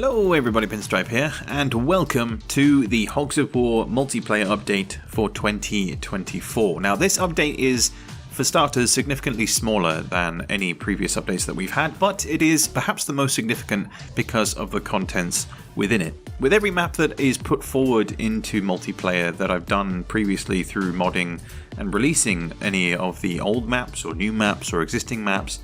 Hello everybody, Pinstripe here, and welcome to the Hogs of War multiplayer update for 2024. Now this update is, for starters, significantly smaller than any previous updates that we've had, but it is perhaps the most significant because of the contents within it. With every map that is put forward into multiplayer that I've done previously through modding and releasing any of the old maps or new maps or existing maps,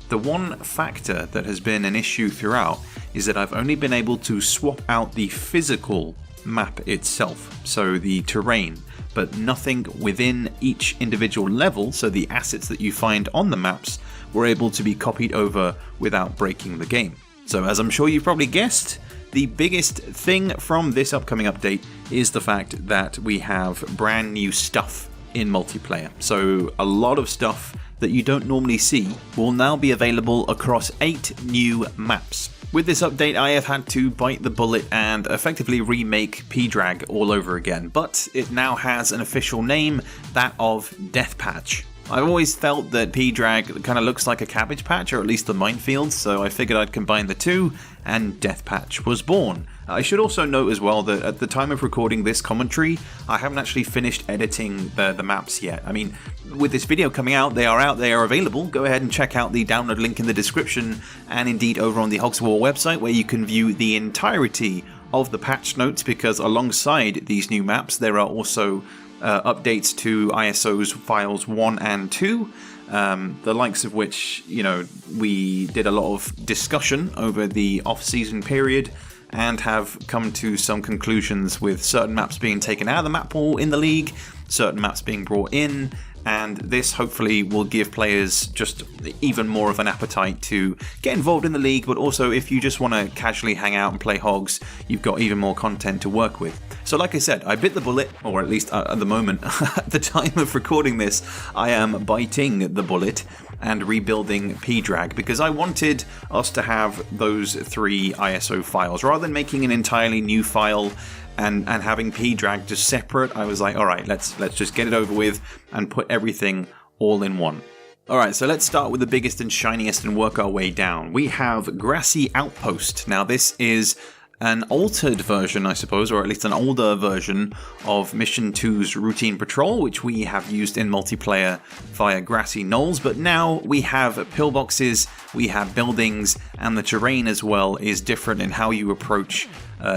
the one factor that has been an issue throughout is that I've only been able to swap out the physical map itself, so the terrain, but nothing within each individual level, so the assets that you find on the maps were able to be copied over without breaking the game. So as I'm sure you've probably guessed, the biggest thing from this upcoming update is the fact that we have brand new stuff in multiplayer. So a lot of stuff that you don't normally see will now be available across 8 new maps. With this update, I have had to bite the bullet and effectively remake P-Drag all over again, but it now has an official name, that of Death Patch. I've always felt that P-Drag kind of looks like a cabbage patch, or at least a minefield, so I figured I'd combine the two, and Death Patch was born. I should also note as well that at the time of recording this commentary, I haven't actually finished editing the maps yet. I mean, with this video coming out, they are available. Go ahead and check out the download link in the description, and indeed over on the Hogs of War website, where you can view the entirety of the patch notes, because alongside these new maps, there are also updates to ISO's files 1 and 2, the likes of which, you know, we did a lot of discussion over the off-season period and have come to some conclusions, with certain maps being taken out of the map pool in the league, certain maps being brought in, and this hopefully will give players just even more of an appetite to get involved in the league, but also if you just want to casually hang out and play Hogs, you've got even more content to work with. So like I said, I bit the bullet, or at least at the moment, at the time of recording this, I am biting the bullet and rebuilding P-Drag, because I wanted us to have those 3 ISO files. Rather than making an entirely new file and having P-Drag just separate, I was like, alright, let's just get it over with and put everything all in one. Alright, so let's start with the biggest and shiniest and work our way down. We have Grassy Outpost. Now this is an altered version, I suppose, or at least an older version of Mission 2's Routine Patrol, which we have used in multiplayer via Grassy Knolls, but now we have pillboxes, we have buildings, and the terrain as well is different in how you approach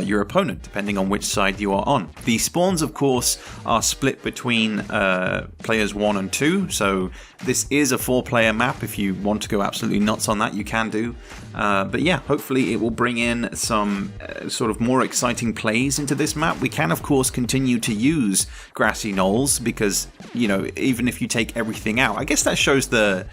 your opponent, depending on which side you are on. The spawns, of course, are split between players 1 and 2, so this is a 4-player map. If you want to go absolutely nuts on that, you can do. But yeah, hopefully it will bring in some sort of more exciting plays into this map. We can, of course, continue to use Grassy Knolls, because, you know, even if you take everything out, I guess that shows the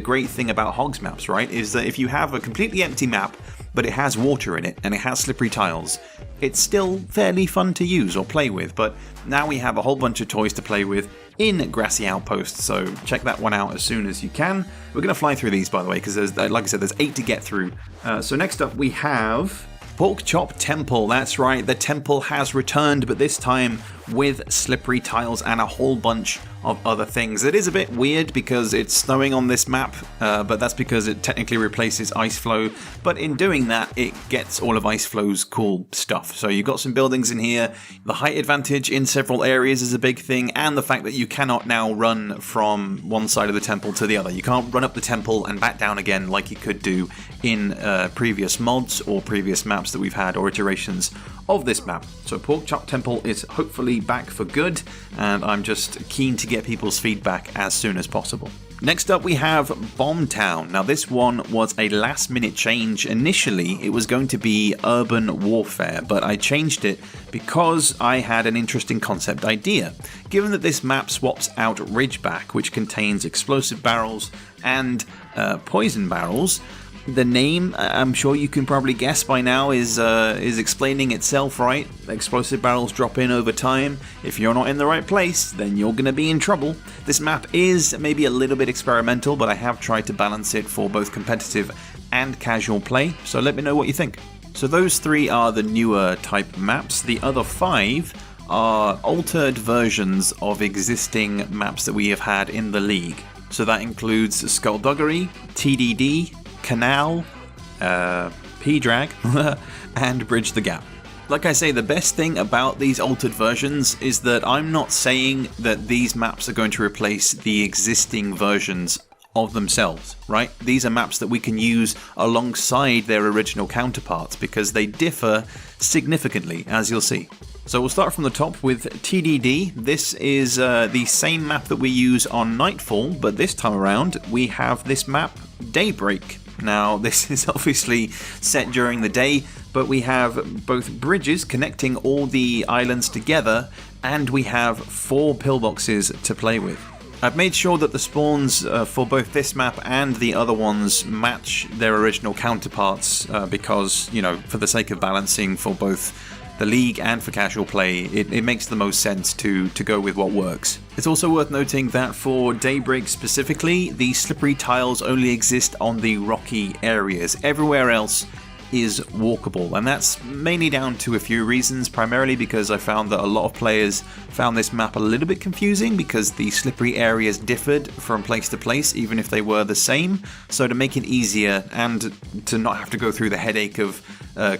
great thing about Hogs maps, right, is that if you have a completely empty map, but it has water in it, and it has slippery tiles, it's still fairly fun to use or play with. But now we have a whole bunch of toys to play with in Grassy Outpost, so check that one out as soon as you can. We're going to fly through these, by the way, because there's, like I said, there's 8 to get through. So next up we have Pork Chop Temple. That's right, the temple has returned, but this time with slippery tiles and a whole bunch of other things. It is a bit weird because it's snowing on this map, but that's because it technically replaces Ice Flow, but in doing that it gets all of Ice Flow's cool stuff. So you've got some buildings in here, the height advantage in several areas is a big thing, and the fact that you cannot now run from one side of the temple to the other. You can't run up the temple and back down again like you could do in previous mods or previous maps that we've had, or iterations of this map. So Pork Chop Temple is hopefully back for good, and I'm just keen to get people's feedback as soon as possible. Next up we have Bomb Town. Now this one was a last minute change. Initially it was going to be Urban Warfare, but I changed it because I had an interesting concept idea. Given that this map swaps out Ridgeback, which contains explosive barrels and poison barrels, the name, I'm sure you can probably guess by now, is explaining itself, right? Explosive barrels drop in over time. If you're not in the right place, then you're going to be in trouble. This map is maybe a little bit experimental, but I have tried to balance it for both competitive and casual play, so let me know what you think. So those 3 are the newer type maps. The other 5 are altered versions of existing maps that we have had in the league. So that includes Skullduggery, TDD, Canal, P-Drag, and Bridge the Gap. Like I say, the best thing about these altered versions is that I'm not saying that these maps are going to replace the existing versions of themselves, right? These are maps that we can use alongside their original counterparts because they differ significantly, as you'll see. So we'll start from the top with TDD. This is the same map that we use on Nightfall, but this time around we have this map, Daybreak. Now, this is obviously set during the day, but we have both bridges connecting all the islands together, and we have 4 pillboxes to play with. I've made sure that the spawns for both this map and the other ones match their original counterparts because, you know, for the sake of balancing for both the League and for casual play, it makes the most sense to go with what works. It's also worth noting that for Daybreak specifically, the slippery tiles only exist on the rocky areas. Everywhere else is walkable, and that's mainly down to a few reasons, primarily because I found that a lot of players found this map a little bit confusing because the slippery areas differed from place to place even if they were the same. So to make it easier and to not have to go through the headache of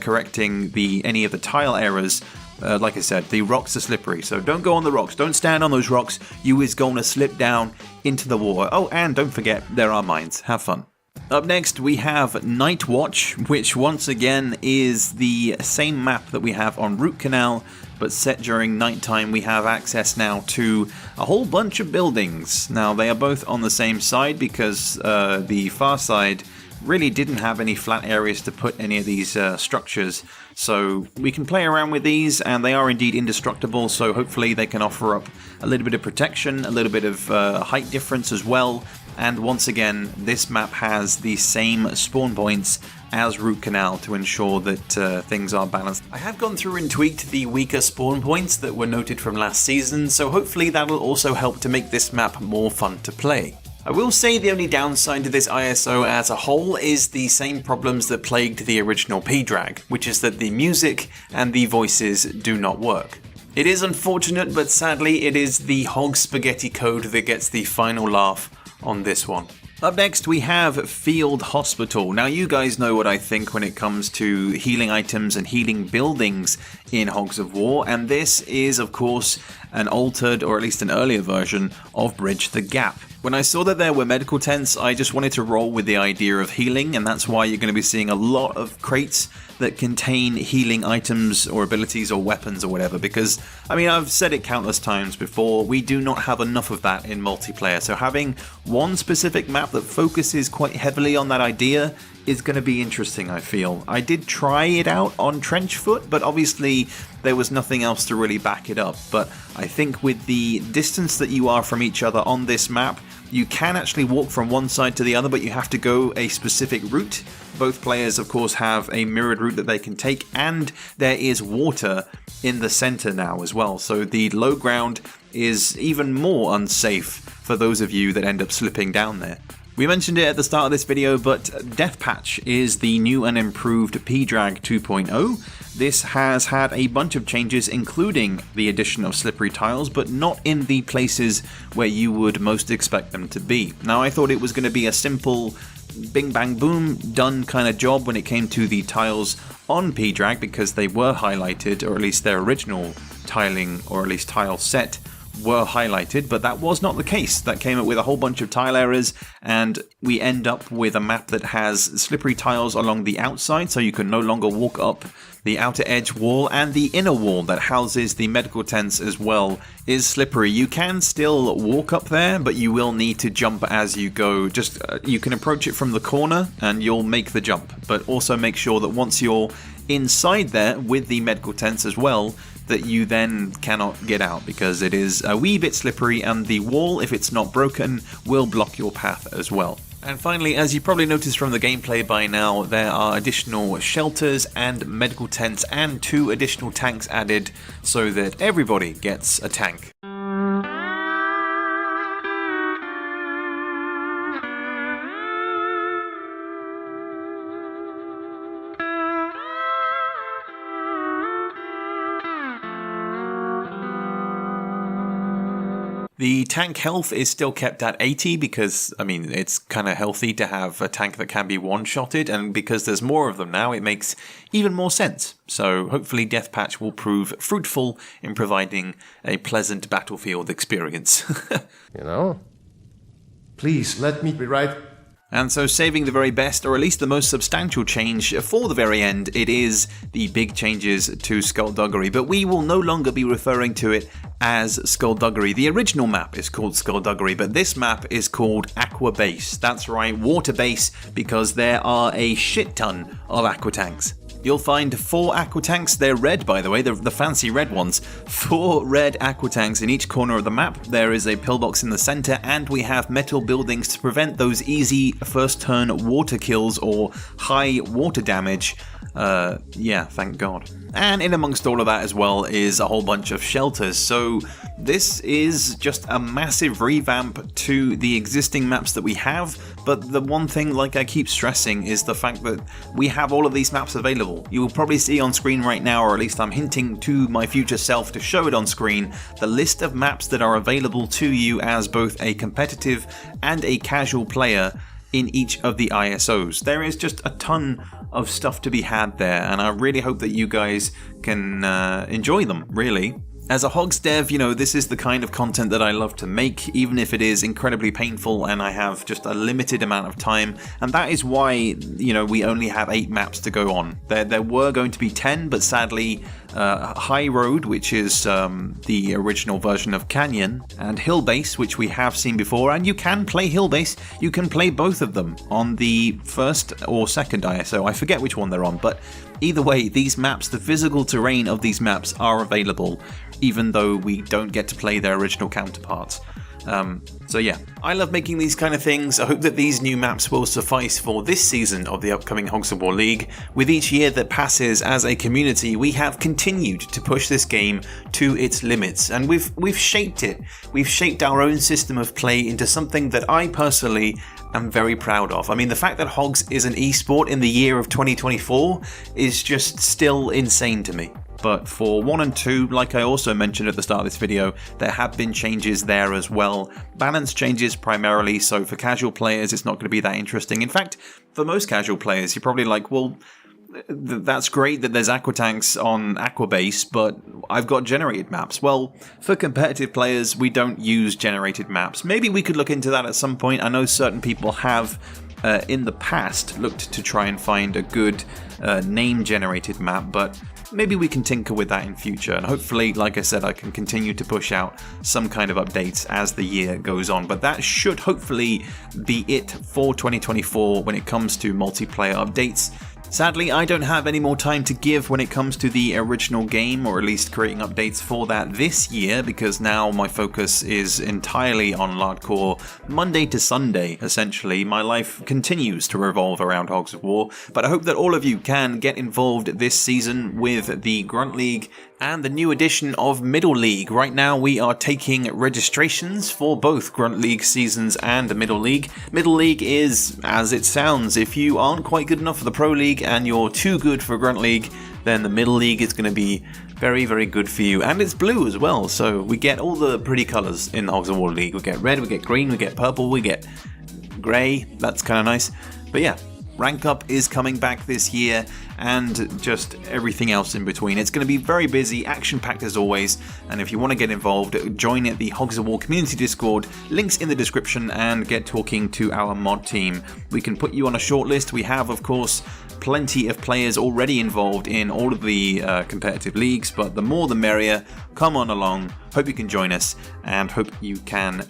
correcting any of the tile errors, like I said, the rocks are slippery, so don't go on the rocks, don't stand on those rocks, you is going to slip down into the water. Oh, and don't forget, there are mines, have fun. Up next we have Night Watch, which once again is the same map that we have on Root Canal, but set during nighttime. We have access now to a whole bunch of buildings. Now they are both on the same side because the far side really didn't have any flat areas to put any of these structures, so we can play around with these, and they are indeed indestructible, so hopefully they can offer up a little bit of protection, a little bit of height difference as well. And once again, this map has the same spawn points as Root Canal to ensure that things are balanced. I have gone through and tweaked the weaker spawn points that were noted from last season, so hopefully that'll also help to make this map more fun to play. I will say the only downside to this ISO as a whole is the same problems that plagued the original P-Drag, which is that the music and the voices do not work. It is unfortunate, but sadly it is the Hogs spaghetti code that gets the final laugh on this one. Up next we have Field Hospital. Now you guys know what I think when it comes to healing items and healing buildings in Hogs of War, and this is of course an altered, or at least an earlier version of Bridge the Gap. When I saw that there were medical tents, I just wanted to roll with the idea of healing, and that's why you're going to be seeing a lot of crates that contain healing items or abilities or weapons or whatever, because, I mean, I've said it countless times before, we do not have enough of that in multiplayer, so having one specific map that focuses quite heavily on that idea is going to be interesting, I feel. I did try it out on Trenchfoot, but obviously there was nothing else to really back it up, but I think with the distance that you are from each other on this map, you can actually walk from one side to the other, but you have to go a specific route. Both players, of course, have a mirrored route that they can take, and there is water in the center now as well. So the low ground is even more unsafe for those of you that end up slipping down there. We mentioned it at the start of this video, but Death Patch is the new and improved P-Drag 2.0. This has had a bunch of changes, including the addition of slippery tiles, but not in the places where you would most expect them to be. Now, I thought it was going to be a simple bing bang boom done kind of job when it came to the tiles on P-Drag, because they were highlighted, or at least their original tiling, or at least tile set, were highlighted, but that was not the case. That came up with a whole bunch of tile errors, and we end up with a map that has slippery tiles along the outside, so you can no longer walk up the outer edge wall, and the inner wall that houses the medical tents as well is slippery. You can still walk up there, but you will need to jump as you go. Just you can approach it from the corner and you'll make the jump, but also make sure that once you're inside there with the medical tents as well, that you then cannot get out, because it is a wee bit slippery, and the wall, if it's not broken, will block your path as well. And finally, as you probably noticed from the gameplay by now, there are additional shelters and medical tents and 2 additional tanks added so that everybody gets a tank. The tank health is still kept at 80 because, I mean, it's kind of healthy to have a tank that can be one-shotted, and because there's more of them now, it makes even more sense. So hopefully Deathpatch will prove fruitful in providing a pleasant battlefield experience. You know? Please, let me be right. And so saving the very best, or at least the most substantial change for the very end, it is the big changes to Skullduggery. But we will no longer be referring to it as Skullduggery. The original map is called Skullduggery, but this map is called Aqua Base. That's right, water base, because there are a shit ton of aqua tanks. You'll find 4 aqua tanks. They're red, by the way, the fancy red ones. 4 red aqua tanks in each corner of the map. There is a pillbox in the center, and we have metal buildings to prevent those easy first turn water kills or high water damage. Yeah, thank God. And in amongst all of that as well is a whole bunch of shelters. So this is just a massive revamp to the existing maps that we have. But the one thing, like I keep stressing, is the fact that we have all of these maps available. You will probably see on screen right now, or at least I'm hinting to my future self to show it on screen, the list of maps that are available to you as both a competitive and a casual player in each of the ISOs. There is just a ton of stuff to be had there, and I really hope that you guys can enjoy them, really. As a Hogs dev, you know, this is the kind of content that I love to make, even if it is incredibly painful and I have just a limited amount of time, and that is why, you know, we only have 8 maps to go on. There were going to be 10, but sadly, High Road, which is the original version of Canyon, and Hill Base, which we have seen before, and you can play Hill Base, you can play both of them on the first or second ISO, I forget which one they're on, but either way, these maps, the physical terrain of these maps are available, even though we don't get to play their original counterparts. So yeah, I love making these kind of things. I hope that these new maps will suffice for this season of the upcoming Hogs of War League. With each year that passes as a community, we have continued to push this game to its limits, and we've shaped it. We've shaped our own system of play into something that I personally am very proud of. I mean, the fact that Hogs is an esport in the year of 2024 is just still insane to me. But for 1 and 2, like I also mentioned at the start of this video, there have been changes there as well. Balance changes primarily, so for casual players it's not going to be that interesting. In fact, for most casual players, you're probably like, well, that's great that there's aqua tanks on Aqua Base, but I've got generated maps. Well, for competitive players, we don't use generated maps. Maybe we could look into that at some point. I know certain people have in the past looked to try and find a good name-generated map, but maybe we can tinker with that in future, and hopefully, like I said, I can continue to push out some kind of updates as the year goes on. But that should hopefully be it for 2024 when it comes to multiplayer updates. Sadly, I don't have any more time to give when it comes to the original game, or at least creating updates for that this year, because now my focus is entirely on Lardcore Monday to Sunday, essentially. My life continues to revolve around Hogs of War, but I hope that all of you can get involved this season with the Grunt League and the new edition of Middle League. Right now we are taking registrations for both Grunt League seasons and Middle League. Middle League is, as it sounds, if you aren't quite good enough for the Pro League and you're too good for Grunt League, then the Middle League is going to be very, very good for you. And it's blue as well, so we get all the pretty colours in the Hogs of War League. We get red, we get green, we get purple, we get grey. That's kind of nice. But yeah, Rank Up is coming back this year, and just everything else in between. It's going to be very busy, action-packed as always, and if you want to get involved, join the Hogs of War community Discord, links in the description, and get talking to our mod team. We can put you on a shortlist. We have, of course, plenty of players already involved in all of the competitive leagues, but the more the merrier. Come on along. Hope you can join us, and hope you can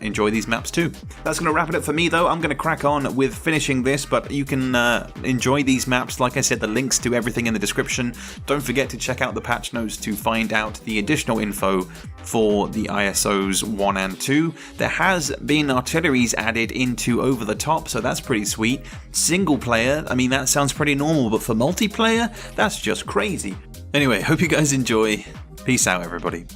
enjoy these maps too. That's going to wrap it up for me, though. I'm going to crack on with finishing this, but you can enjoy these maps. Like I said, the links to everything in the description. Don't forget to check out the patch notes to find out the additional info for the ISOs 1 and 2. There has been artilleries added into Over the Top, so that's pretty sweet. Single player, I mean, that sounds pretty normal, but for multiplayer, that's just crazy. Anyway, hope you guys enjoy. Peace out, everybody.